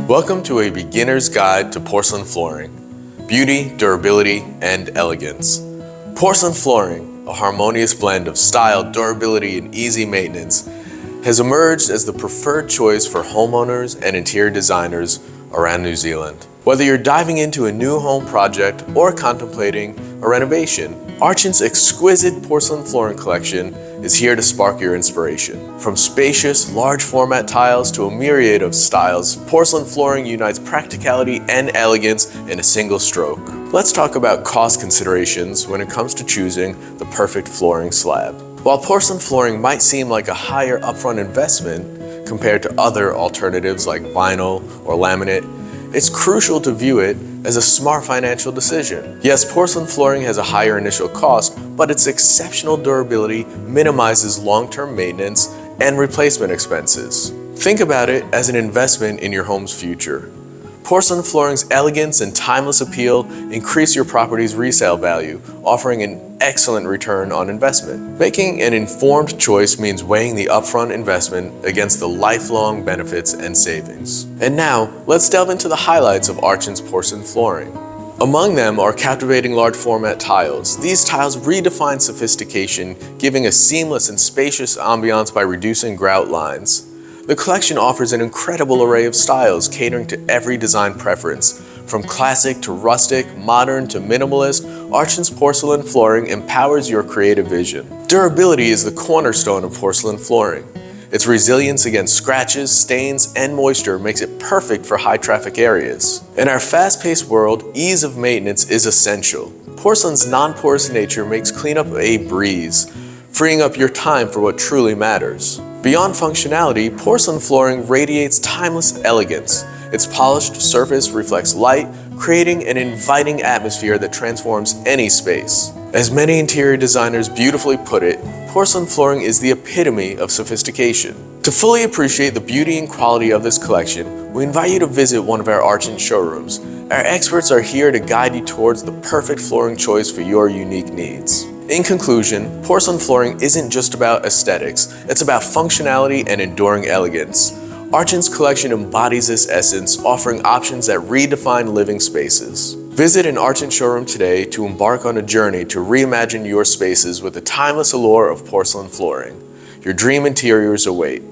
Welcome to a beginner's guide to porcelain flooring. Beauty, durability, and elegance. Porcelain flooring, a harmonious blend of style, durability, and easy maintenance, has emerged as the preferred choice for homeowners and interior designers around New Zealand. Whether you're diving into a new home project or contemplating a renovation, Archant's exquisite porcelain flooring collection is here to spark your inspiration. From spacious, large format tiles to a myriad of styles, porcelain flooring unites practicality and elegance in a single stroke. Let's talk about cost considerations when it comes to choosing the perfect flooring slab. While porcelain flooring might seem like a higher upfront investment compared to other alternatives like vinyl or laminate, it's crucial to view it as a smart financial decision. Yes, porcelain flooring has a higher initial cost, but its exceptional durability minimizes long-term maintenance and replacement expenses. Think about it as an investment in your home's future. Porcelain flooring's elegance and timeless appeal increase your property's resale value, offering an excellent return on investment. Making an informed choice means weighing the upfront investment against the lifelong benefits and savings. And now, let's delve into the highlights of Archant's porcelain flooring. Among them are captivating large format tiles. These tiles redefine sophistication, giving a seamless and spacious ambiance by reducing grout lines. The collection offers an incredible array of styles catering to every design preference. From classic to rustic, modern to minimalist, Archant's porcelain flooring empowers your creative vision. Durability is the cornerstone of porcelain flooring. Its resilience against scratches, stains, and moisture makes it perfect for high-traffic areas. In our fast-paced world, ease of maintenance is essential. Porcelain's non-porous nature makes cleanup a breeze, freeing up your time for what truly matters. Beyond functionality, porcelain flooring radiates timeless elegance. Its polished surface reflects light, creating an inviting atmosphere that transforms any space. As many interior designers beautifully put it, porcelain flooring is the epitome of sophistication. To fully appreciate the beauty and quality of this collection, we invite you to visit one of our Archant showrooms. Our experts are here to guide you towards the perfect flooring choice for your unique needs. In conclusion, porcelain flooring isn't just about aesthetics, it's about functionality and enduring elegance. Archant's collection embodies this essence, offering options that redefine living spaces. Visit an Archant showroom today to embark on a journey to reimagine your spaces with the timeless allure of porcelain flooring. Your dream interiors await.